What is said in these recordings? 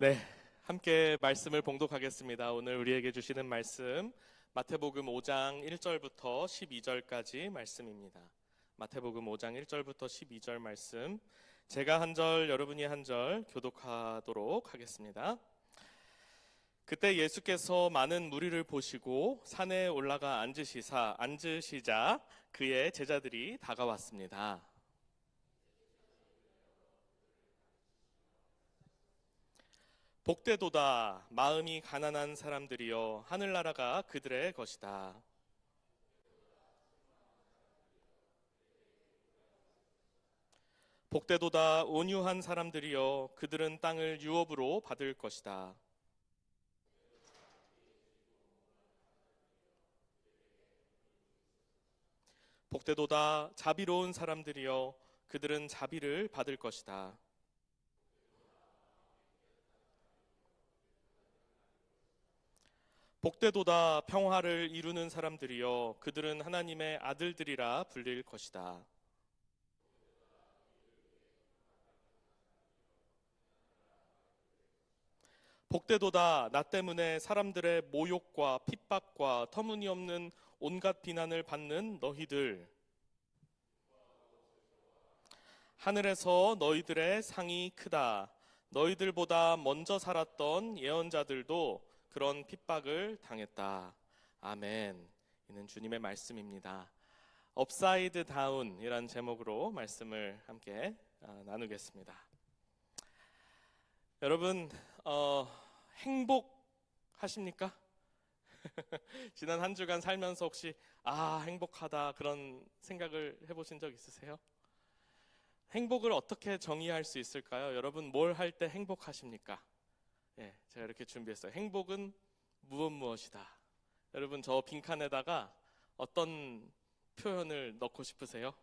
네, 함께 말씀을 봉독하겠습니다. 오늘 우리에게 주시는 말씀 마태복음 5장 1절부터 12절까지 말씀입니다. 마태복음 5장 1절부터 12절 말씀, 제가 한 절, 여러분이 한 절 교독하도록 하겠습니다. 그때 예수께서 많은 무리를 보시고 산에 올라가 앉으시자 그의 제자들이 다가왔습니다. 복되도다 마음이 가난한 사람들이여 하늘나라가 그들의 것이다. 복되도다 온유한 사람들이여 그들은 땅을 유업으로 받을 것이다. 복되도다 자비로운 사람들이여 그들은 자비를 받을 것이다. 복되도다 평화를 이루는 사람들이여 그들은 하나님의 아들들이라 불릴 것이다. 복되도다 나 때문에 사람들의 모욕과 핍박과 터무니없는 온갖 비난을 받는 너희들. 하늘에서 너희들의 상이 크다. 너희들보다 먼저 살았던 예언자들도 그런 핍박을 당했다. 아멘. 이는 주님의 말씀입니다. 업사이드 다운이란 제목으로 말씀을 함께 나누겠습니다. 여러분, 행복하십니까? 지난 한 주간 살면서 혹시 행복하다 그런 생각을 해보신 적 있으세요? 행복을 어떻게 정의할 수 있을까요? 여러분, 뭘 할 때 행복하십니까? 제가 이렇게 준비했어요. 행복은 무엇이다. 여러분, 저 빈칸에다가 어떤 표현을 넣고 싶으세요?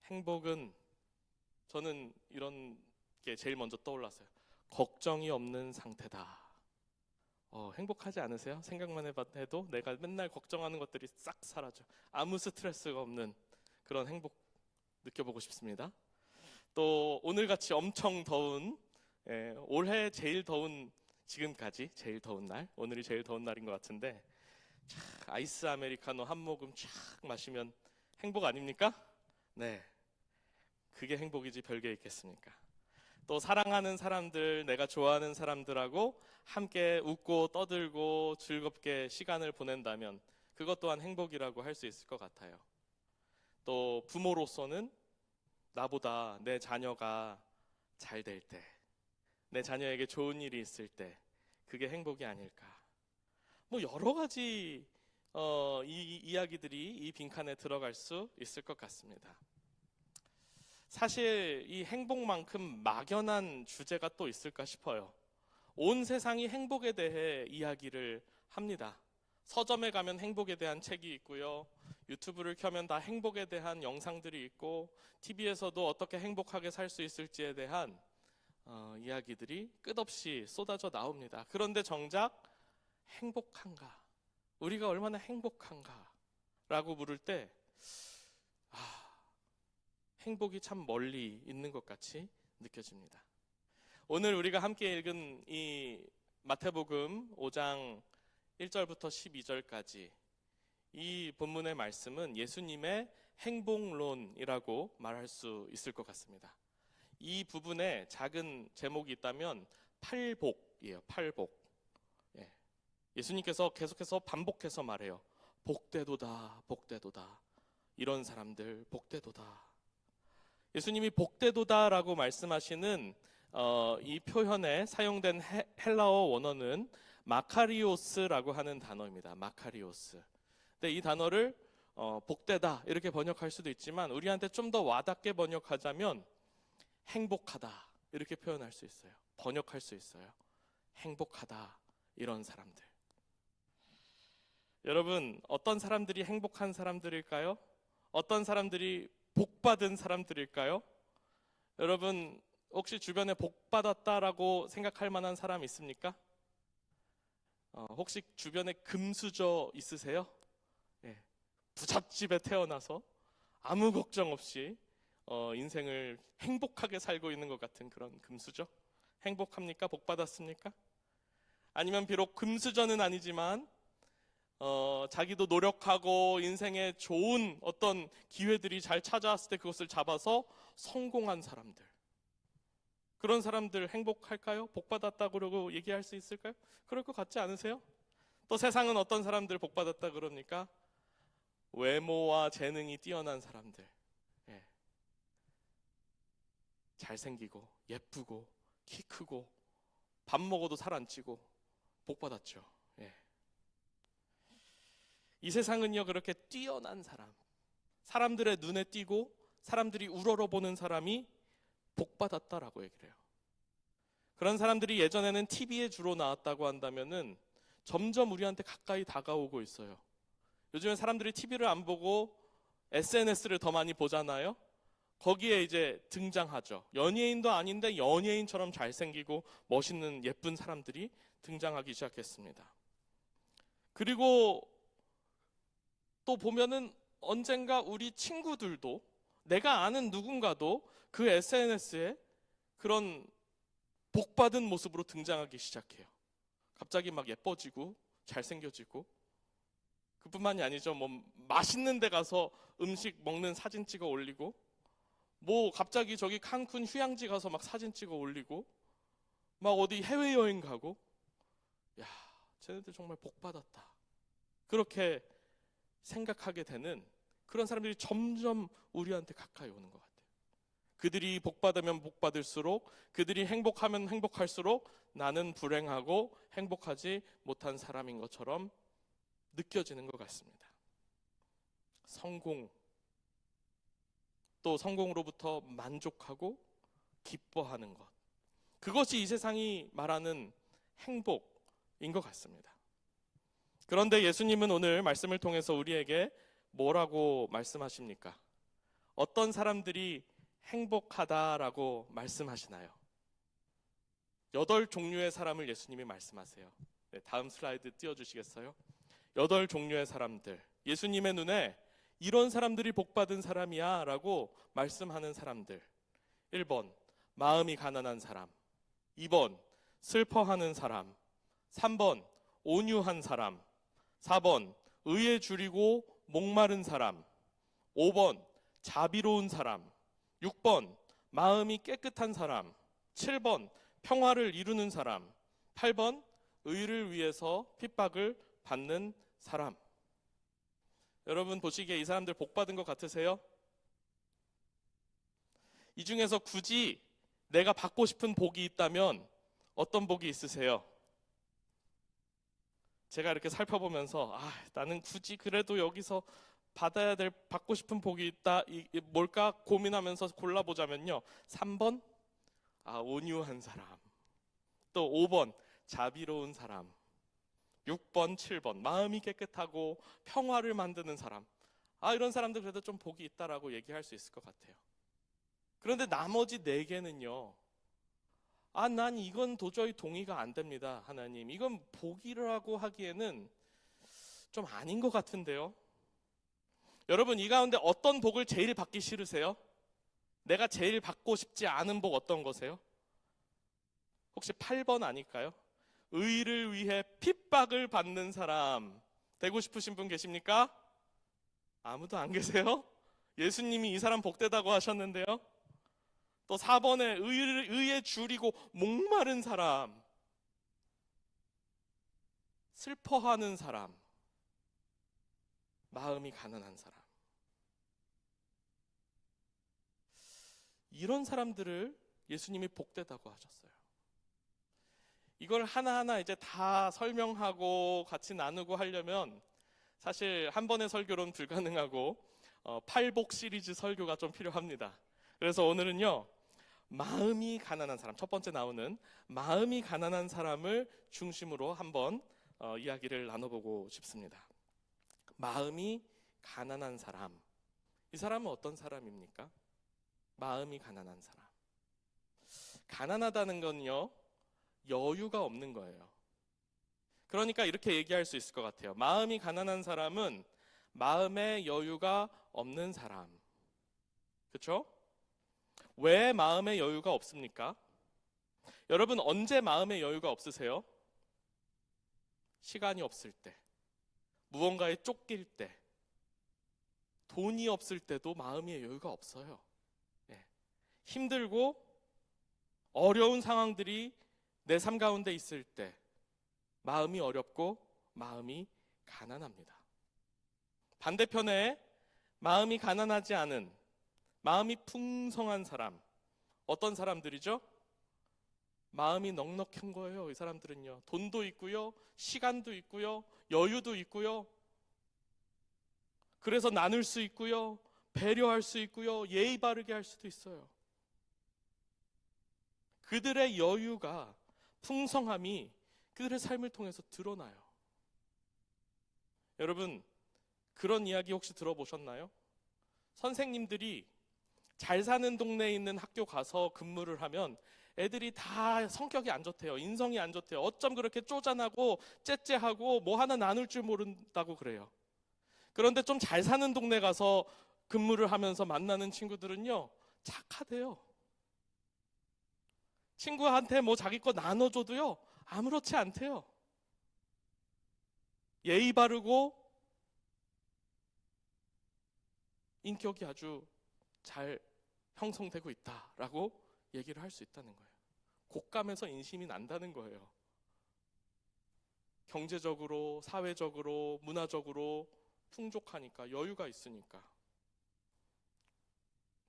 행복은, 저는 이런 게 제일 먼저 떠올랐어요. 걱정이 없는 상태다. 행복하지 않으세요? 생각만 해도 내가 맨날 걱정하는 것들이 싹 사라져. 아무 스트레스가 없는 그런 행복 느껴보고 싶습니다. 또 오늘같이 엄청 더운, 올해 제일 더운, 지금까지 제일 더운 날, 오늘이 제일 더운 날인 것 같은데 아이스 아메리카노 한 모금 쫙 마시면 행복 아닙니까? 네, 그게 행복이지 별게 있겠습니까? 또 사랑하는 사람들, 내가 좋아하는 사람들하고 함께 웃고 떠들고 즐겁게 시간을 보낸다면 그것 또한 행복이라고 할 수 있을 것 같아요. 또 부모로서는 나보다 내 자녀가 잘 될 때, 내 자녀에게 좋은 일이 있을 때 그게 행복이 아닐까. 여러 가지 이 이야기들이 이 빈칸에 들어갈 수 있을 것 같습니다. 사실 이 행복만큼 막연한 주제가 또 있을까 싶어요. 온 세상이 행복에 대해 이야기를 합니다. 서점에 가면 행복에 대한 책이 있고요. 유튜브를 켜면 다 행복에 대한 영상들이 있고, TV에서도 어떻게 행복하게 살 수 있을지에 대한 이야기들이 끝없이 쏟아져 나옵니다. 그런데 정작 행복한가? 우리가 얼마나 행복한가? 라고 물을 때 행복이 참 멀리 있는 것 같이 느껴집니다. 오늘 우리가 함께 읽은 이 마태복음 5장 1절부터 12절까지 이 본문의 말씀은 예수님의 행복론이라고 말할 수 있을 것 같습니다. 이 부분에 작은 제목이 있다면 팔복이에요. 팔복. 예수님께서 계속해서 반복해서 말해요. 복되도다, 복되도다. 이런 사람들 복되도다. 예수님이 복되도다라고 말씀하시는 이 표현에 사용된 헬라어 원어는 마카리오스라고 하는 단어입니다. 마카리오스. 근데 이 단어를 복되다 이렇게 번역할 수도 있지만 우리한테 좀 더 와닿게 번역하자면 행복하다 이렇게 표현할 수 있어요. 번역할 수 있어요. 행복하다 이런 사람들. 여러분, 어떤 사람들이 행복한 사람들일까요? 어떤 사람들이 복받은 사람들일까요? 여러분, 혹시 주변에 복받았다라고 생각할 만한 사람 있습니까? 혹시 주변에 금수저 있으세요? 부잣집에 태어나서 아무 걱정 없이 인생을 행복하게 살고 있는 것 같은 그런 금수저? 행복합니까? 복 받았습니까? 아니면 비록 금수저는 아니지만 자기도 노력하고 인생에 좋은 어떤 기회들이 잘 찾아왔을 때 그것을 잡아서 성공한 사람들, 그런 사람들 행복할까요? 복 받았다 그러고 얘기할 수 있을까요? 그럴 것 같지 않으세요? 또 세상은 어떤 사람들 복 받았다 그럽니까? 외모와 재능이 뛰어난 사람들, 예. 잘생기고 예쁘고 키 크고 밥 먹어도 살 안 찌고 복 받았죠. 예. 이 세상은요, 그렇게 뛰어난 사람, 사람들의 눈에 띄고 사람들이 우러러보는 사람이 복 받았다라고 얘기를 해요. 그런 사람들이 예전에는 TV에 주로 나왔다고 한다면은 점점 우리한테 가까이 다가오고 있어요. 요즘엔 사람들이 TV를 안 보고 SNS를 더 많이 보잖아요. 거기에 이제 등장하죠. 연예인도 아닌데 연예인처럼 잘생기고 멋있는 예쁜 사람들이 등장하기 시작했습니다. 그리고 또 보면은 언젠가 우리 친구들도, 내가 아는 누군가도 그 SNS에 그런 복받은 모습으로 등장하기 시작해요. 갑자기 막 예뻐지고 잘생겨지고, 그뿐만이 아니죠. 뭐 맛있는 데 가서 음식 먹는 사진 찍어 올리고, 뭐 갑자기 저기 칸쿤 휴양지 가서 막 사진 찍어 올리고, 막 어디 해외여행 가고, 야, 쟤네들 정말 복 받았다, 그렇게 생각하게 되는 그런 사람들이 점점 우리한테 가까이 오는 것 같아요. 그들이 복 받으면 복 받을수록, 그들이 행복하면 행복할수록 나는 불행하고 행복하지 못한 사람인 것처럼 느껴지는 것 같습니다. 성공, 또 성공으로부터 만족하고 기뻐하는 것, 그것이 이 세상이 말하는 행복인 것 같습니다. 그런데 예수님은 오늘 말씀을 통해서 우리에게 뭐라고 말씀하십니까? 어떤 사람들이 행복하다라고 말씀하시나요? 8종류의 사람을 예수님이 말씀하세요. 네, 다음 슬라이드 띄워주시겠어요? 8종류의 사람들, 예수님의 눈에 이런 사람들이 복받은 사람이야 라고 말씀하는 사람들. 1번, 마음이 가난한 사람. 2번, 슬퍼하는 사람. 3번, 온유한 사람. 4번, 의에 줄이고 목마른 사람. 5번, 자비로운 사람. 6번, 마음이 깨끗한 사람. 7번, 평화를 이루는 사람. 8번, 의를 위해서 핍박을 받는 사람. 여러분 보시기에 이 사람들 복 받은 것 같으세요? 이 중에서 굳이 내가 받고 싶은 복이 있다면 어떤 복이 있으세요? 제가 이렇게 살펴보면서 나는 굳이 그래도 여기서 받아야 될, 받고 싶은 복이 있다, 뭘까 고민하면서 골라보자면요, 3번, 온유한 사람. 또 5번, 자비로운 사람. 6번, 7번, 마음이 깨끗하고 평화를 만드는 사람. 이런 사람들 그래도 좀 복이 있다라고 얘기할 수 있을 것 같아요. 그런데 나머지 4개는요, 난 이건 도저히 동의가 안 됩니다, 하나님. 이건 복이라고 하기에는 좀 아닌 것 같은데요. 여러분, 이 가운데 어떤 복을 제일 받기 싫으세요? 내가 제일 받고 싶지 않은 복 어떤 거세요? 혹시 8번 아닐까요? 의를 위해 핍박을 받는 사람 되고 싶으신 분 계십니까? 아무도 안 계세요? 예수님이 이 사람 복되다고 하셨는데요. 또 4번에 의에 줄이고 목마른 사람, 슬퍼하는 사람, 마음이 가난한 사람. 이런 사람들을 예수님이 복되다고 하셨어요. 이걸 하나하나 이제 다 설명하고 같이 나누고 하려면 사실 한 번의 설교로는 불가능하고 8복 시리즈 설교가 좀 필요합니다. 그래서 오늘은요, 마음이 가난한 사람, 첫 번째 나오는 마음이 가난한 사람을 중심으로 한번 이야기를 나눠보고 싶습니다. 마음이 가난한 사람, 이 사람은 어떤 사람입니까? 마음이 가난한 사람. 가난하다는 건요, 여유가 없는 거예요. 그러니까 이렇게 얘기할 수 있을 것 같아요. 마음이 가난한 사람은 마음에 여유가 없는 사람. 그렇죠? 왜 마음에 여유가 없습니까? 여러분, 언제 마음의 여유가 없으세요? 시간이 없을 때, 무언가에 쫓길 때, 돈이 없을 때도 마음의 여유가 없어요. 예. 힘들고 어려운 상황들이 내 삶 가운데 있을 때 마음이 어렵고 마음이 가난합니다. 반대편에 마음이 가난하지 않은, 마음이 풍성한 사람, 어떤 사람들이죠? 마음이 넉넉한 거예요. 이 사람들은요, 돈도 있고요, 시간도 있고요, 여유도 있고요, 그래서 나눌 수 있고요, 배려할 수 있고요, 예의 바르게 할 수도 있어요. 그들의 여유가, 풍성함이 그들의 삶을 통해서 드러나요. 여러분, 그런 이야기 혹시 들어보셨나요? 선생님들이 잘 사는 동네에 있는 학교 가서 근무를 하면 애들이 다 성격이 안 좋대요. 인성이 안 좋대요. 어쩜 그렇게 쪼잔하고 째째하고 뭐 하나 나눌 줄 모른다고 그래요. 그런데 좀 잘 사는 동네 가서 근무를 하면서 만나는 친구들은요, 착하대요. 친구한테 뭐 자기 거 나눠줘도요, 아무렇지 않대요. 예의 바르고 인격이 아주 잘 형성되고 있다라고 얘기를 할 수 있다는 거예요. 곶감에서 인심이 난다는 거예요. 경제적으로, 사회적으로, 문화적으로 풍족하니까, 여유가 있으니까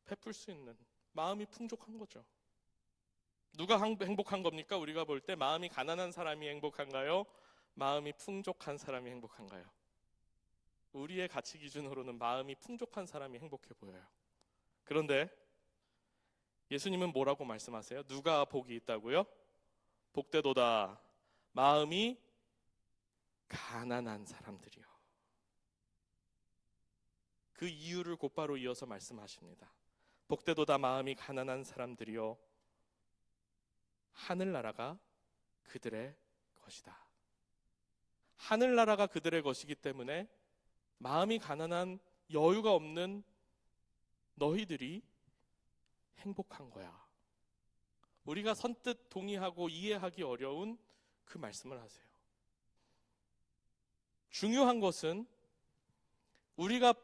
베풀 수 있는 마음이 풍족한 거죠. 누가 행복한 겁니까? 우리가 볼 때 마음이 가난한 사람이 행복한가요? 마음이 풍족한 사람이 행복한가요? 우리의 가치 기준으로는 마음이 풍족한 사람이 행복해 보여요. 그런데 예수님은 뭐라고 말씀하세요? 누가 복이 있다고요? 복되도다 마음이 가난한 사람들이요. 그 이유를 곧바로 이어서 말씀하십니다. 복되도다 마음이 가난한 사람들이요, 하늘나라가 그들의 것이다. 하늘나라가 그들의 것이기 때문에 마음이 가난한, 여유가 없는 너희들이 행복한 거야. 우리가 선뜻 동의하고 이해하기 어려운 그 말씀을 하세요. 중요한 것은 우리가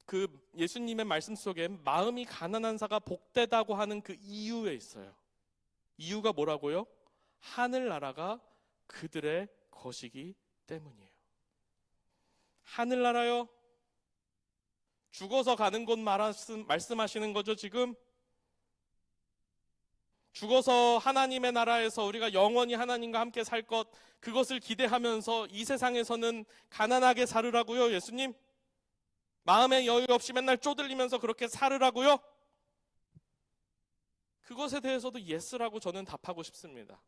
그 예수님의 말씀 속에 마음이 가난한 자가 복되다고 하는 그 이유에 있어요. 이유가 뭐라고요? 하늘나라가 그들의 것이기 때문이에요. 하늘나라요? 죽어서 가는 곳 말씀하시는 거죠, 지금? 죽어서 하나님의 나라에서 우리가 영원히 하나님과 함께 살 것, 그것을 기대하면서 이 세상에서는 가난하게 살으라고요, 예수님? 마음의 여유 없이 맨날 쪼들리면서 그렇게 살으라고요? 그것에 대해서도 예스라고 저는 답하고 싶습니다.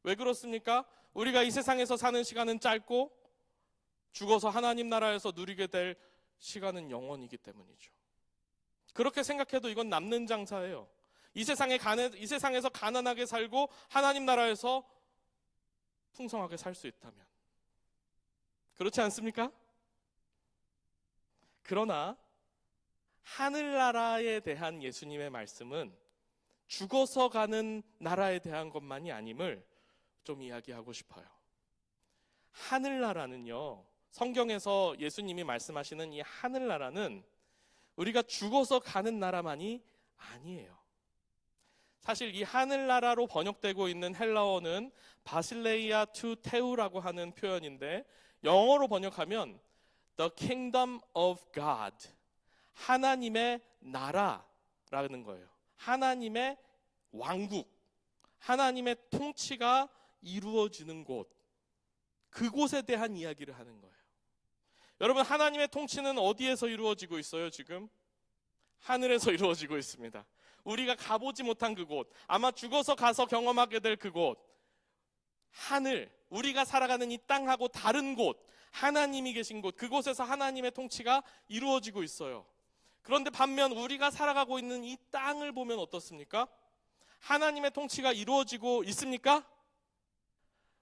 왜 그렇습니까? 우리가 이 세상에서 사는 시간은 짧고 죽어서 하나님 나라에서 누리게 될 시간은 영원이기 때문이죠. 그렇게 생각해도 이건 남는 장사예요. 이 세상에서 가난하게 살고 하나님 나라에서 풍성하게 살 수 있다면. 그렇지 않습니까? 그러나 하늘나라에 대한 예수님의 말씀은 죽어서 가는 나라에 대한 것만이 아님을 좀 이야기하고 싶어요. 하늘나라는요, 성경에서 예수님이 말씀하시는 이 하늘나라는 우리가 죽어서 가는 나라만이 아니에요. 사실 이 하늘나라로 번역되고 있는 헬라어는 바실레이아 투 테우라고 하는 표현인데, 영어로 번역하면 The Kingdom of God, 하나님의 나라라는 거예요. 하나님의 왕국, 하나님의 통치가 이루어지는 곳, 그곳에 대한 이야기를 하는 거예요. 여러분, 하나님의 통치는 어디에서 이루어지고 있어요? 지금 하늘에서 이루어지고 있습니다. 우리가 가보지 못한 그곳, 아마 죽어서 가서 경험하게 될 그곳, 하늘, 우리가 살아가는 이 땅하고 다른 곳, 하나님이 계신 곳, 그곳에서 하나님의 통치가 이루어지고 있어요. 그런데 반면 우리가 살아가고 있는 이 땅을 보면 어떻습니까? 하나님의 통치가 이루어지고 있습니까?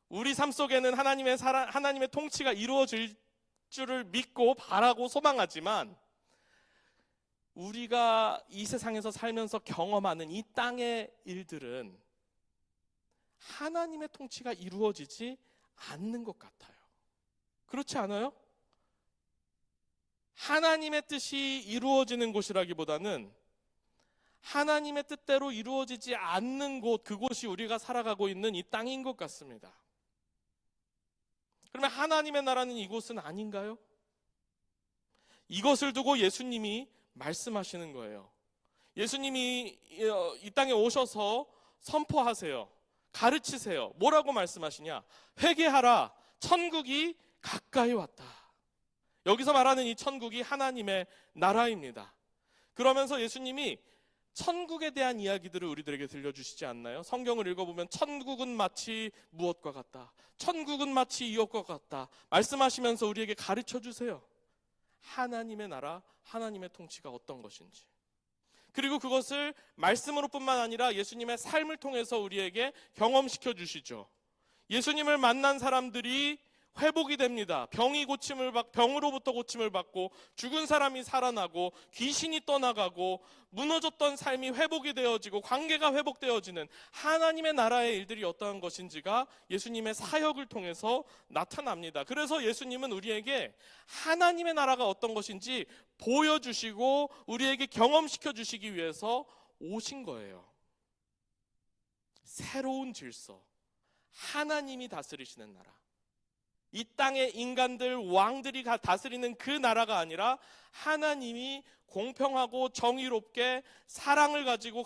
우리 삶 속에는 하나님의 통치가 이루어질 줄을 믿고 바라고 소망하지만, 우리가 이 세상에서 살면서 경험하는 이 땅의 일들은 하나님의 통치가 이루어지지 않는 것 같아요. 그렇지 않아요? 하나님의 뜻이 이루어지는 곳이라기보다는 하나님의 뜻대로 이루어지지 않는 곳, 그곳이 우리가 살아가고 있는 이 땅인 것 같습니다. 그러면 하나님의 나라는 이곳은 아닌가요? 이것을 두고 예수님이 말씀하시는 거예요. 예수님이 이 땅에 오셔서 선포하세요. 가르치세요. 뭐라고 말씀하시냐? 회개하라. 천국이 가까이 왔다. 여기서 말하는 이 천국이 하나님의 나라입니다. 그러면서 예수님이 천국에 대한 이야기들을 우리들에게 들려주시지 않나요? 성경을 읽어보면 천국은 마치 무엇과 같다. 천국은 마치 이것과 같다. 말씀하시면서 우리에게 가르쳐 주세요. 하나님의 나라, 하나님의 통치가 어떤 것인지. 그리고 그것을 말씀으로 뿐만 아니라 예수님의 삶을 통해서 우리에게 경험시켜 주시죠. 예수님을 만난 사람들이 회복이 됩니다. 병으로부터 고침을 받고 죽은 사람이 살아나고 귀신이 떠나가고 무너졌던 삶이 회복이 되어지고 관계가 회복되어지는 하나님의 나라의 일들이 어떠한 것인지가 예수님의 사역을 통해서 나타납니다. 그래서 예수님은 우리에게 하나님의 나라가 어떤 것인지 보여주시고 우리에게 경험시켜 주시기 위해서 오신 거예요. 새로운 질서, 하나님이 다스리시는 나라. 이 땅의 인간들, 왕들이 다스리는 그 나라가 아니라 하나님이 공평하고 정의롭게 사랑을 가지고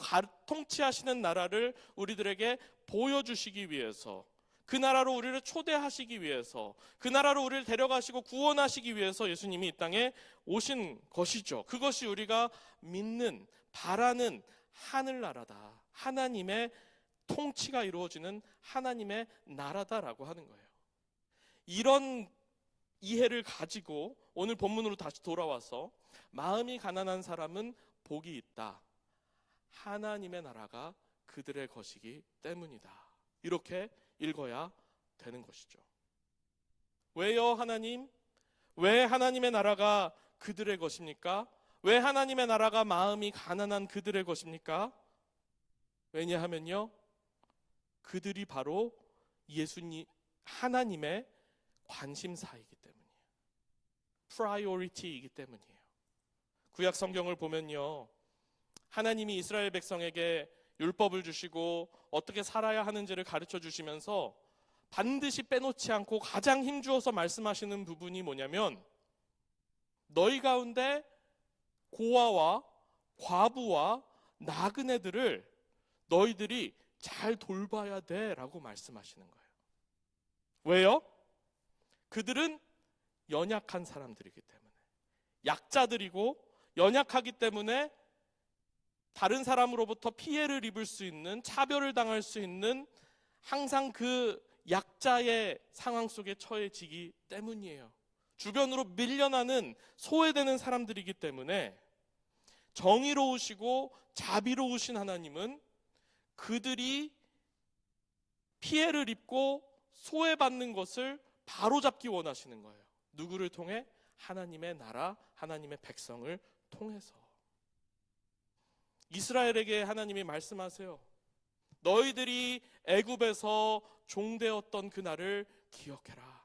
통치하시는 나라를 우리들에게 보여주시기 위해서, 그 나라로 우리를 초대하시기 위해서, 그 나라로 우리를 데려가시고 구원하시기 위해서 예수님이 이 땅에 오신 것이죠. 그것이 우리가 믿는, 바라는 하늘나라다. 하나님의 통치가 이루어지는 하나님의 나라다라고 하는 거예요. 이런 이해를 가지고 오늘 본문으로 다시 돌아와서 마음이 가난한 사람은 복이 있다. 하나님의 나라가 그들의 것이기 때문이다. 이렇게 읽어야 되는 것이죠. 왜요, 하나님? 왜 하나님의 나라가 그들의 것입니까? 왜 하나님의 나라가 마음이 가난한 그들의 것입니까? 왜냐하면요, 그들이 바로 하나님의 관심사이기 때문이에요. 프라이오리티이기 때문이에요. 구약 성경을 보면요, 하나님이 이스라엘 백성에게 율법을 주시고 어떻게 살아야 하는지를 가르쳐 주시면서 반드시 빼놓지 않고 가장 힘주어서 말씀하시는 부분이 뭐냐면, 너희 가운데 고아와 과부와 나그네들을 너희들이 잘 돌봐야 돼 라고 말씀하시는 거예요. 왜요? 그들은 연약한 사람들이기 때문에, 약자들이고 연약하기 때문에 다른 사람으로부터 피해를 입을 수 있는, 차별을 당할 수 있는 항상 그 약자의 상황 속에 처해지기 때문이에요. 주변으로 밀려나는, 소외되는 사람들이기 때문에 정의로우시고 자비로우신 하나님은 그들이 피해를 입고 소외받는 것을 바로잡기 원하시는 거예요. 누구를 통해? 하나님의 나라, 하나님의 백성을 통해서. 이스라엘에게 하나님이 말씀하세요. 너희들이 애굽에서 종되었던 그날을 기억해라.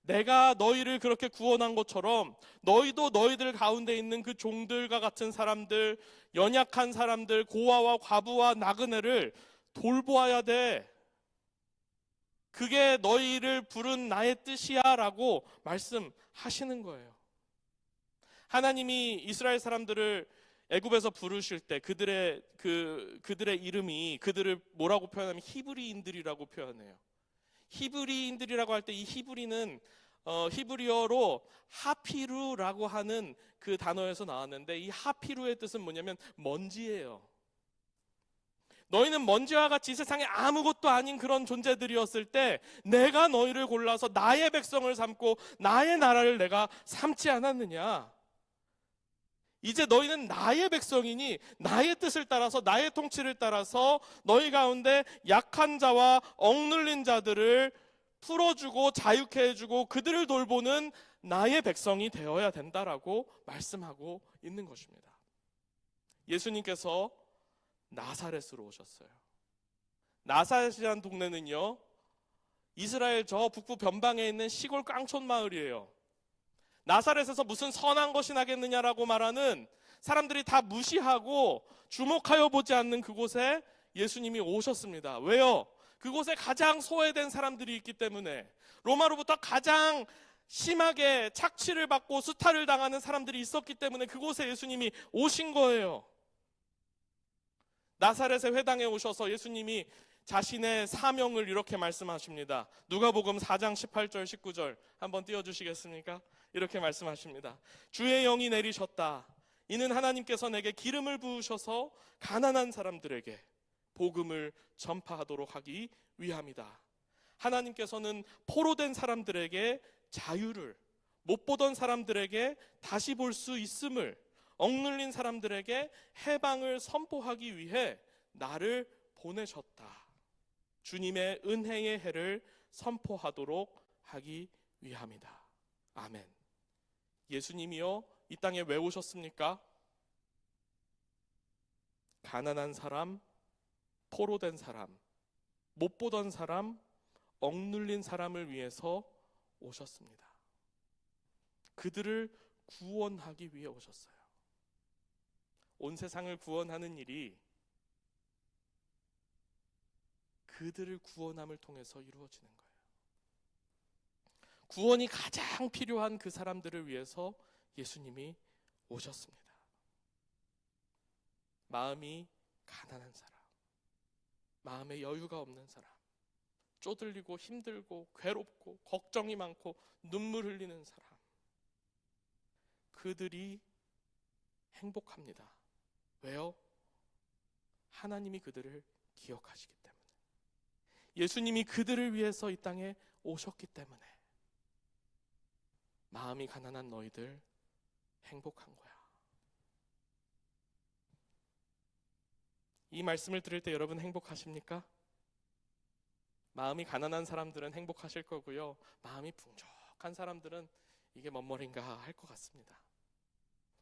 내가 너희를 그렇게 구원한 것처럼 너희도 너희들 가운데 있는 그 종들과 같은 사람들, 연약한 사람들, 고아와 과부와 나그네를 돌보아야 돼. 그게 너희를 부른 나의 뜻이야 라고 말씀하시는 거예요. 하나님이 이스라엘 사람들을 애굽에서 부르실 때 그들의 이름이, 그들을 뭐라고 표현하면 히브리인들이라고 표현해요. 히브리인들이라고 할 때 이 히브리는 히브리어로 하피루라고 하는 그 단어에서 나왔는데, 이 하피루의 뜻은 뭐냐면 먼지예요. 너희는 먼지와 같이 세상에 아무것도 아닌 그런 존재들이었을 때 내가 너희를 골라서 나의 백성을 삼고 나의 나라를 내가 삼지 않았느냐. 이제 너희는 나의 백성이니 나의 뜻을 따라서, 나의 통치를 따라서 너희 가운데 약한 자와 억눌린 자들을 풀어주고 자유케 해주고 그들을 돌보는 나의 백성이 되어야 된다라고 말씀하고 있는 것입니다. 예수님께서 나사렛으로 오셨어요. 나사렛이라는 동네는요, 이스라엘 저 북부 변방에 있는 시골 깡촌 마을이에요. 나사렛에서 무슨 선한 것이 나겠느냐라고 말하는, 사람들이 다 무시하고 주목하여 보지 않는 그곳에 예수님이 오셨습니다. 왜요? 그곳에 가장 소외된 사람들이 있기 때문에, 로마로부터 가장 심하게 착취를 받고 수탈을 당하는 사람들이 있었기 때문에 그곳에 예수님이 오신 거예요. 나사렛의 회당에 오셔서 예수님이 자신의 사명을 이렇게 말씀하십니다. 누가복음 4장 18절 19절 한번 띄워주시겠습니까? 이렇게 말씀하십니다. 주의 영이 내리셨다. 이는 하나님께서 내게 기름을 부으셔서 가난한 사람들에게 복음을 전파하도록 하기 위함이다. 하나님께서는 포로된 사람들에게 자유를, 못 보던 사람들에게 다시 볼 수 있음을, 억눌린 사람들에게 해방을 선포하기 위해 나를 보내셨다. 주님의 은혜의 해를 선포하도록 하기 위함이다. 아멘. 예수님이요, 이 땅에 왜 오셨습니까? 가난한 사람, 포로된 사람, 못 보던 사람, 억눌린 사람을 위해서 오셨습니다. 그들을 구원하기 위해 오셨어요. 온 세상을 구원하는 일이 그들을 구원함을 통해서 이루어지는 거예요. 구원이 가장 필요한 그 사람들을 위해서 예수님이 오셨습니다. 마음이 가난한 사람, 마음에 여유가 없는 사람, 쪼들리고 힘들고 괴롭고 걱정이 많고 눈물 흘리는 사람, 그들이 행복합니다. 왜요? 하나님이 그들을 기억하시기 때문에, 예수님이 그들을 위해서 이 땅에 오셨기 때문에. 마음이 가난한 너희들 행복한 거야. 이 말씀을 들을 때 여러분 행복하십니까? 마음이 가난한 사람들은 행복하실 거고요, 마음이 풍족한 사람들은 이게 뭔 말인가 할 것 같습니다.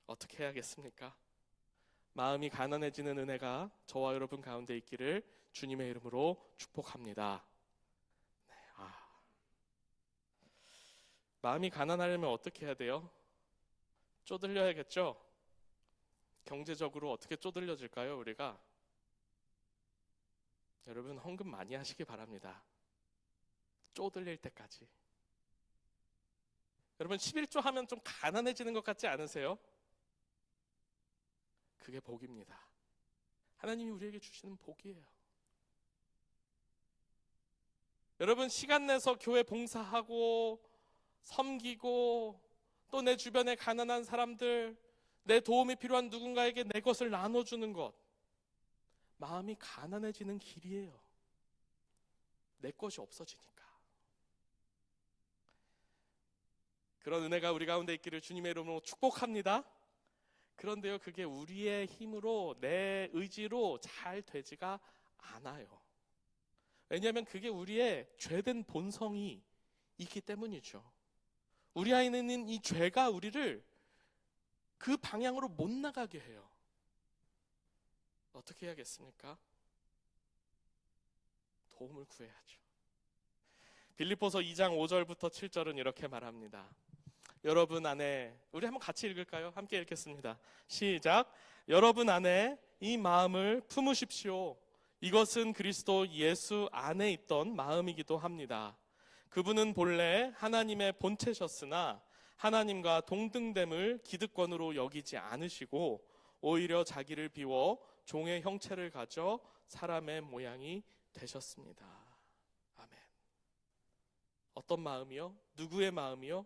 어떻게 해야겠습니까? 마음이 가난해지는 은혜가 저와 여러분 가운데 있기를 주님의 이름으로 축복합니다. 네, 마음이 가난하려면 어떻게 해야 돼요? 쪼들려야겠죠? 경제적으로 어떻게 쪼들려질까요, 우리가? 여러분, 헌금 많이 하시기 바랍니다. 쪼들릴 때까지. 여러분, 11조 하면 좀 가난해지는 것 같지 않으세요? 그게 복입니다. 하나님이 우리에게 주시는 복이에요. 여러분, 시간 내서 교회 봉사하고 섬기고, 또 내 주변에 가난한 사람들, 내 도움이 필요한 누군가에게 내 것을 나눠주는 것, 마음이 가난해지는 길이에요. 내 것이 없어지니까. 그런 은혜가 우리 가운데 있기를 주님의 이름으로 축복합니다. 그런데요, 그게 우리의 힘으로, 내 의지로 잘 되지가 않아요. 왜냐하면 그게 우리의 죄된 본성이 있기 때문이죠. 우리 안에 있는 이 죄가 우리를 그 방향으로 못 나가게 해요. 어떻게 해야겠습니까? 도움을 구해야죠. 빌립보서 2장 5절부터 7절은 이렇게 말합니다. 여러분 안에, 우리 한번 같이 읽을까요? 함께 읽겠습니다. 시작. 여러분 안에 이 마음을 품으십시오. 이것은 그리스도 예수 안에 있던 마음이기도 합니다. 그분은 본래 하나님의 본체셨으나 하나님과 동등됨을 기득권으로 여기지 않으시고 오히려 자기를 비워 종의 형체를 가져 사람의 모양이 되셨습니다. 아멘. 어떤 마음이요? 누구의 마음이요?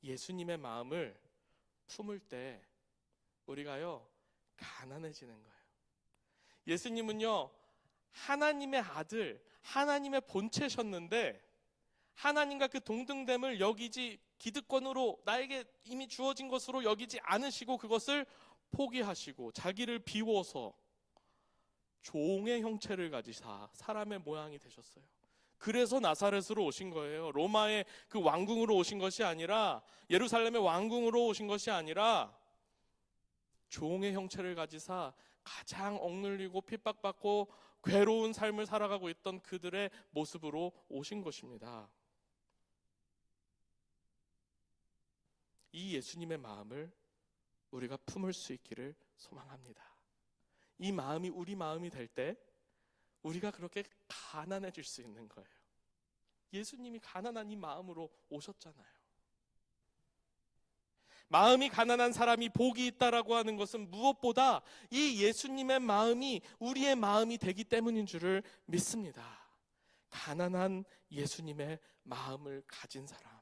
예수님의 마음을 품을 때 우리가요, 가난해지는 거예요. 예수님은요, 하나님의 아들, 하나님의 본체셨는데 하나님과 그 동등됨을 여기지, 기득권으로 나에게 이미 주어진 것으로 여기지 않으시고 그것을 포기하시고 자기를 비워서 종의 형체를 가지사 사람의 모양이 되셨어요. 그래서 나사렛으로 오신 거예요. 로마의 그 왕궁으로 오신 것이 아니라, 예루살렘의 왕궁으로 오신 것이 아니라 종의 형체를 가지사 가장 억눌리고 핍박받고 괴로운 삶을 살아가고 있던 그들의 모습으로 오신 것입니다. 이 예수님의 마음을 우리가 품을 수 있기를 소망합니다. 이 마음이 우리 마음이 될 때 우리가 그렇게 가난해질 수 있는 거예요. 예수님이 가난한 이 마음으로 오셨잖아요. 마음이 가난한 사람이 복이 있다라고 하는 것은 무엇보다 이 예수님의 마음이 우리의 마음이 되기 때문인 줄을 믿습니다. 가난한 예수님의 마음을 가진 사람,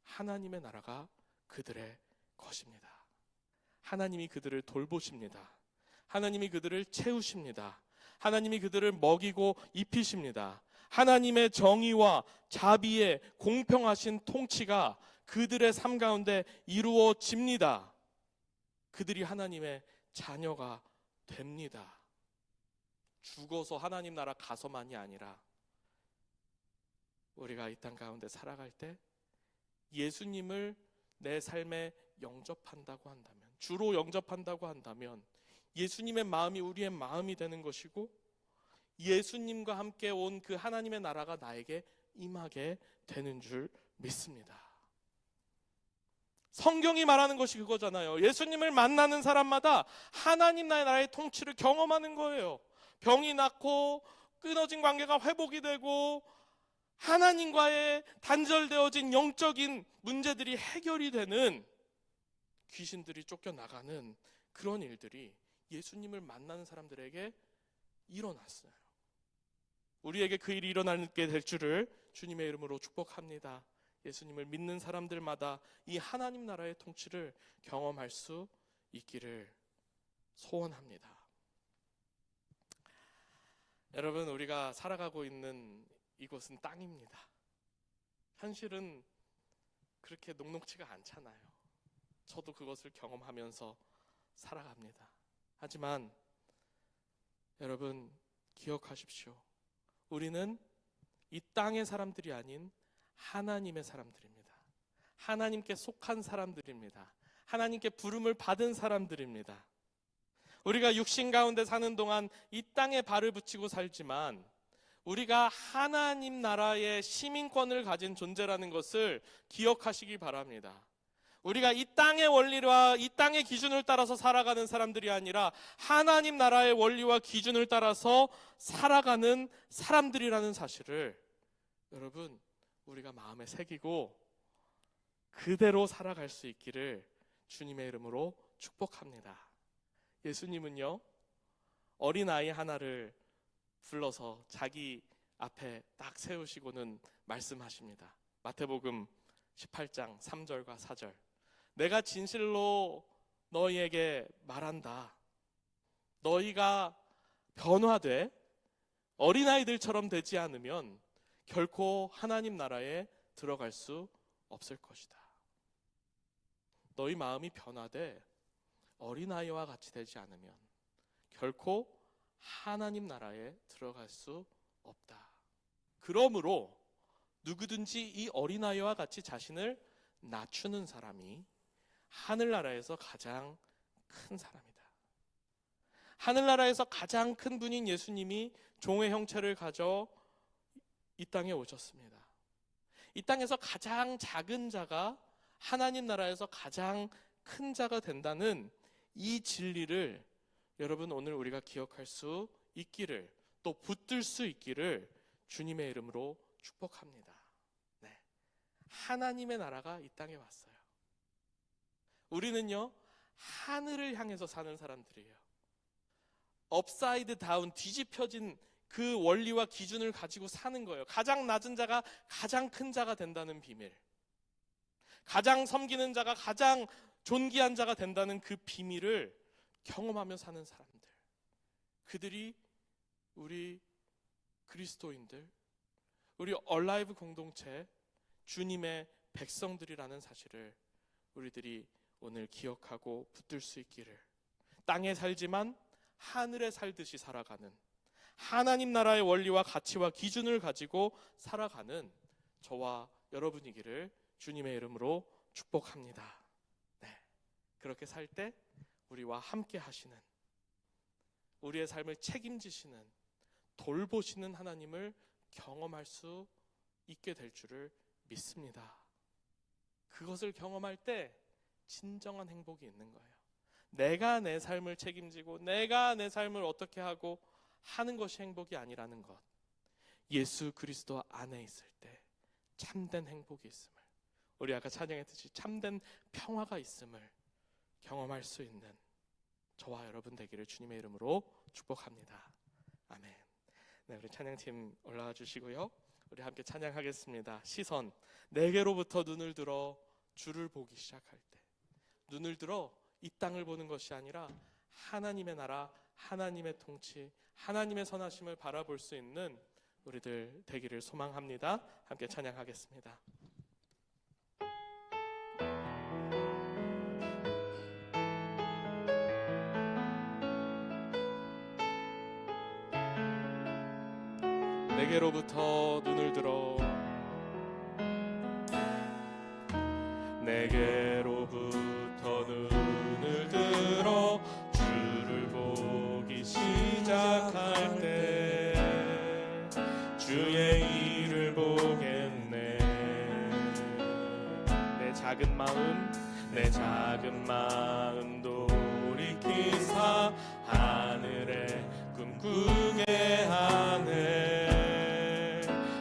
하나님의 나라가 그들의 것입니다. 하나님이 그들을 돌보십니다. 하나님이 그들을 채우십니다. 하나님이 그들을 먹이고 입히십니다. 하나님의 정의와 자비의 공평하신 통치가 그들의 삶 가운데 이루어집니다. 그들이 하나님의 자녀가 됩니다. 죽어서 하나님 나라 가서만이 아니라 우리가 이 땅 가운데 살아갈 때 예수님을 내 삶에 영접한다고 한다면, 주로 영접한다고 한다면 예수님의 마음이 우리의 마음이 되는 것이고 예수님과 함께 온 그 하나님의 나라가 나에게 임하게 되는 줄 믿습니다. 성경이 말하는 것이 그거잖아요. 예수님을 만나는 사람마다 하나님 나라의 통치를 경험하는 거예요. 병이 낫고 끊어진 관계가 회복이 되고 하나님과의 단절되어진 영적인 문제들이 해결이 되는, 귀신들이 쫓겨나가는 그런 일들이 예수님을 만나는 사람들에게 일어났어요. 우리에게 그 일이 일어나게 될 줄을 주님의 이름으로 축복합니다. 예수님을 믿는 사람들마다 이 하나님 나라의 통치를 경험할 수 있기를 소원합니다. 여러분, 우리가 살아가고 있는 이곳은 땅입니다. 현실은 그렇게 녹록지가 않잖아요. 저도 그것을 경험하면서 살아갑니다. 하지만 여러분 기억하십시오. 우리는 이 땅의 사람들이 아닌 하나님의 사람들입니다. 하나님께 속한 사람들입니다. 하나님께 부름을 받은 사람들입니다. 우리가 육신 가운데 사는 동안 이 땅에 발을 붙이고 살지만 우리가 하나님 나라의 시민권을 가진 존재라는 것을 기억하시기 바랍니다. 우리가 이 땅의 원리와 이 땅의 기준을 따라서 살아가는 사람들이 아니라 하나님 나라의 원리와 기준을 따라서 살아가는 사람들이라는 사실을 여러분 우리가 마음에 새기고 그대로 살아갈 수 있기를 주님의 이름으로 축복합니다. 예수님은요, 어린아이 하나를 불러서 자기 앞에 딱 세우시고는 말씀하십니다. 마태복음 18장 3절과 4절. 내가 진실로 너희에게 말한다. 너희가 변화돼 어린아이들처럼 되지 않으면 결코 하나님 나라에 들어갈 수 없을 것이다. 너희 마음이 변화돼 어린아이와 같이 되지 않으면 결코 하나님 나라에 들어갈 수 없다. 그러므로 누구든지 이 어린아이와 같이 자신을 낮추는 사람이 하늘나라에서 가장 큰 사람이다. 하늘나라에서 가장 큰 분인 예수님이 종의 형체를 가져 이 땅에 오셨습니다. 이 땅에서 가장 작은 자가 하나님 나라에서 가장 큰 자가 된다는 이 진리를 여러분 오늘 우리가 기억할 수 있기를, 또 붙들 수 있기를 주님의 이름으로 축복합니다. 네. 하나님의 나라가 이 땅에 왔어요. 우리는요, 하늘을 향해서 사는 사람들이에요. 업사이드 다운, 뒤집혀진 그 원리와 기준을 가지고 사는 거예요. 가장 낮은 자가 가장 큰 자가 된다는 비밀, 가장 섬기는 자가 가장 존귀한 자가 된다는 그 비밀을 경험하며 사는 사람들, 그들이 우리 그리스도인들, 우리 얼라이브 공동체 주님의 백성들이라는 사실을 우리들이 오늘 기억하고 붙들 수 있기를, 땅에 살지만 하늘에 살듯이 살아가는, 하나님 나라의 원리와 가치와 기준을 가지고 살아가는 저와 여러분이기를 주님의 이름으로 축복합니다. 네. 그렇게 살 때 우리와 함께 하시는, 우리의 삶을 책임지시는 돌보시는 하나님을 경험할 수 있게 될 줄을 믿습니다. 그것을 경험할 때 진정한 행복이 있는 거예요. 내가 내 삶을 책임지고 내가 내 삶을 어떻게 하고 하는 것이 행복이 아니라는 것, 예수 그리스도 안에 있을 때 참된 행복이 있음을, 우리 아까 찬양했듯이 참된 평화가 있음을 경험할 수 있는 저와 여러분 되기를 주님의 이름으로 축복합니다. 아멘. 네, 우리 찬양팀 올라와 주시고요. 우리 함께 찬양하겠습니다. 시선, 내게로부터 눈을 들어 주를 보기 시작할 때, 눈을 들어 이 땅을 보는 것이 아니라 하나님의 나라, 하나님의 통치, 하나님의 선하심을 바라볼 수 있는 우리들 되기를 소망합니다. 함께 찬양하겠습니다. 내게로부터 눈을 들어, 내게로부터 눈을 들어 주를 보기 시작할 때 주의 일을 보겠네. 내 작은 마음 돌이키사 하늘에 꿈꾸게 하네.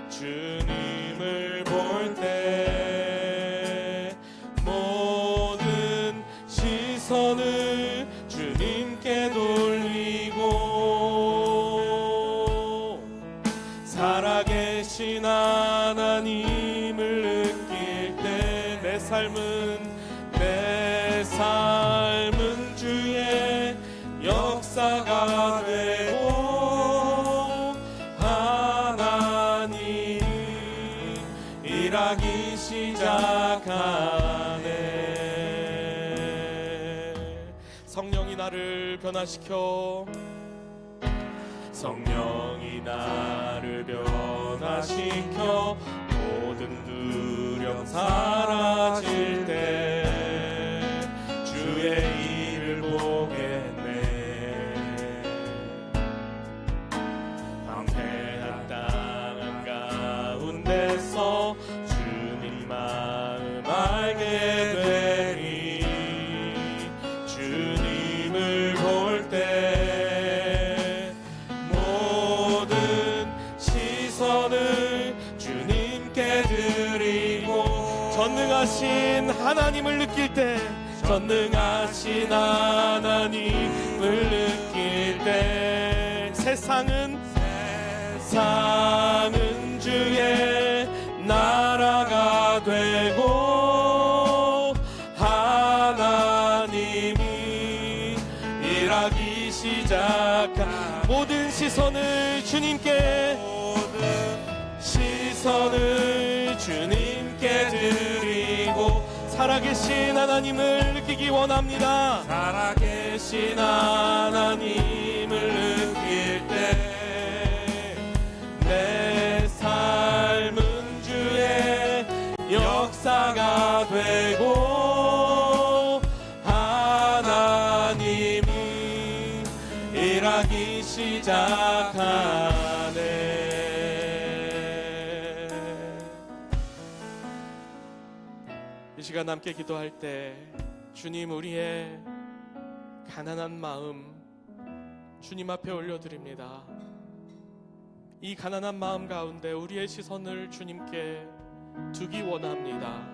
주님을 볼 때 모든 시선을 주님께 돌리고 살아계신 하나님을 느낄 때 내 삶은 주의 역사가 되고 하나님이 일하기 시작하네. 성령이 나를 변화시켜, 성령이 나를 변화시켜 모든 두려움 사라질 때 주의 일을 보겠네. 황폐한 땅 가운데서 주님 마음 알게 되리. 주님을 볼 때 모든 시선을 주님께 드리고 전능하신 하나님을 느낄 때, 전능하신 하나님을 느낄 때 세상은 주의 나라가 되고 하나님이 일하기 시작한 모든 시선을 주님께 드리고 살아계신 하나님을 느끼기 원합니다. 살아계신 하나님을 느낄 때 내 삶은 주의 역사가 되고 하나님이 일하기 시작하네. 이 시간 함께 기도할 때 주님, 우리의 가난한 마음 주님 앞에 올려드립니다. 이 가난한 마음 가운데 우리의 시선을 주님께 두기 원합니다.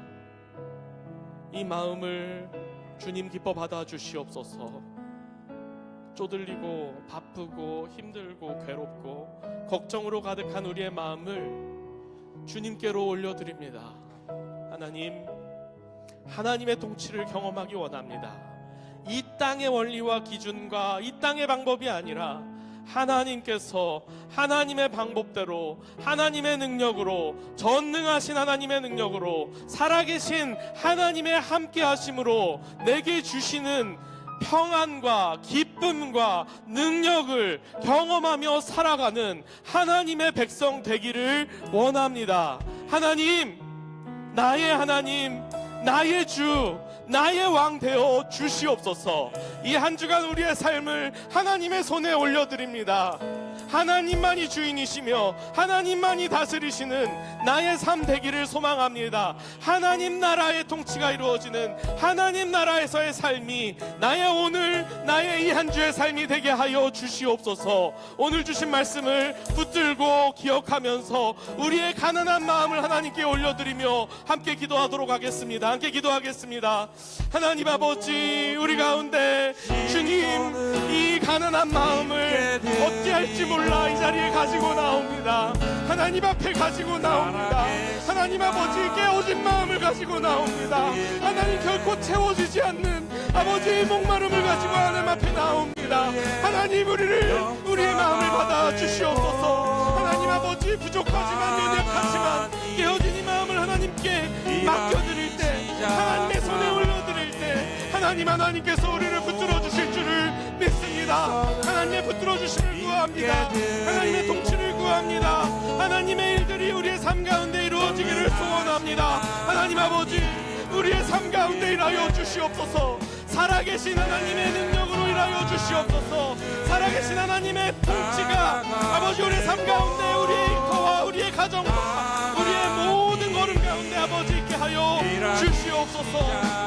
이 마음을 주님 기뻐 받아 주시옵소서. 쪼들리고 바쁘고 힘들고 괴롭고 걱정으로 가득한 우리의 마음을 주님께로 올려드립니다. 하나님의 통치를 경험하기 원합니다. 이 땅의 원리와 기준과 이 땅의 방법이 아니라 하나님께서 하나님의 방법대로, 하나님의 능력으로, 전능하신 하나님의 능력으로, 살아계신 하나님의 함께 하심으로 내게 주시는 평안과 기쁨과 능력을 경험하며 살아가는 하나님의 백성 되기를 원합니다. 하나님, 나의 주, 나의 왕 되어 주시옵소서. 이 한 주간 우리의 삶을 하나님의 손에 올려드립니다. 하나님만이 주인이시며 하나님만이 다스리시는 나의 삶 되기를 소망합니다. 하나님 나라의 통치가 이루어지는 하나님 나라에서의 삶이 나의 오늘 나의 이 한 주의 삶이 되게 하여 주시옵소서. 오늘 주신 말씀을 붙들고 기억하면서 우리의 가난한 마음을 하나님께 올려드리며 함께 기도하도록 하겠습니다. 함께 기도하겠습니다. 하나님 아버지, 우리 가운데 주님 이 가난한 마음을 어찌할지 몰라 이 자리에 가지고 나옵니다. 하나님 앞에 가지고 나옵니다. 하나님 아버지, 깨어진 마음을 가지고 나옵니다. 하나님 결코 채워지지 않는 아버지의 목마름을 가지고 하나님 앞에 나옵니다. 하나님 우리의 마음을 받아 주시옵소서. 하나님 아버지, 부족하지만 연약하지만 깨어진 이 마음을 하나님께 맡겨드릴 때, 하나님의 손에 올려드릴 때 하나님께서 우리를 붙들어 주실 줄을 믿습니다. 하나님의 붙들어 주심을 구합니다. 하나님의 통치를 구합니다. 하나님의 일들이 우리의 삶 가운데 이루어지기를 소원합니다. 하나님 아버지, 우리의 삶 가운데 일하여 주시옵소서. 살아계신 하나님의 능력으로 일하여 주시옵소서. 살아계신 하나님의 통치가 아버지 우리의 삶 가운데 우리의 일터와 우리의 가정과 우리의 모든 걸음 가운데 아버지 있게 하여 주시옵소서.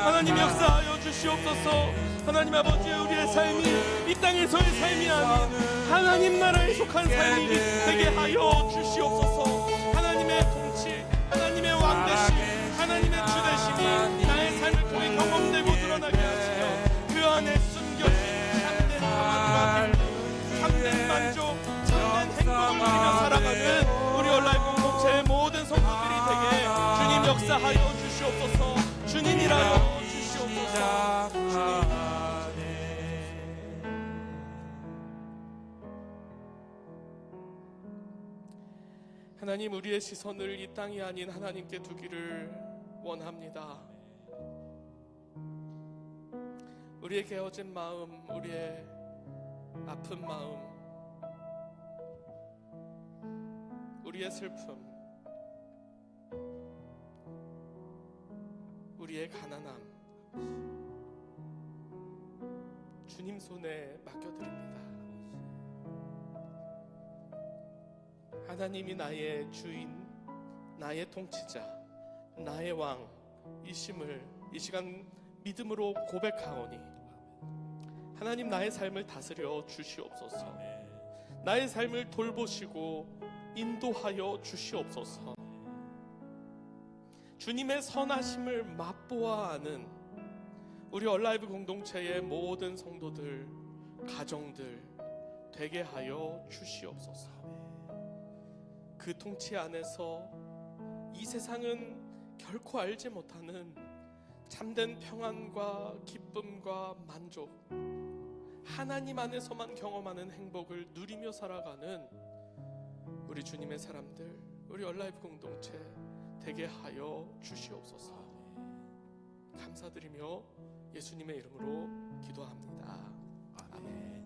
하나님 역사하여 주시옵소서. 하나님 아버지, 우리의 삶이 이 땅에서의 삶이 아닌 하나님 나라에 속한 삶이 되게 하여 주시옵소서. 하나님의 통치, 하나님의 왕 되심, 하나님의 주 되심이 나의 삶을 통해 경험되고 드러나게 하시며 그 안에 숨겨진 참된 평안과 기쁨, 참된 만족, 참된 행복을 누리며 살아가는 우리 온라인 공동체의 모든 성도들이 되게 주님 역사하여 주시옵소서. 주님 일하여 주시옵소서. 주님. 하나님, 우리의 시선을 이 땅이 아닌 하나님께 두기를 원합니다. 우리의 깨어진 마음, 우리의 아픈 마음, 우리의 슬픔, 우리의 가난함 주님 손에 맡겨드립니다. 하나님이 나의 주인, 나의 통치자, 나의 왕이심을 이 시간 믿음으로 고백하오니 하나님, 나의 삶을 다스려 주시옵소서. 나의 삶을 돌보시고 인도하여 주시옵소서. 주님의 선하심을 맛보아 아는 우리 얼라이브 공동체의 모든 성도들, 가정들 되게 하여 주시옵소서. 그 통치 안에서 이 세상은 결코 알지 못하는 참된 평안과 기쁨과 만족, 하나님 안에서만 경험하는 행복을 누리며 살아가는 우리 주님의 사람들, 우리 얼라이브 공동체 되게 하여 주시옵소서. 감사드리며 예수님의 이름으로 기도합니다. 아멘.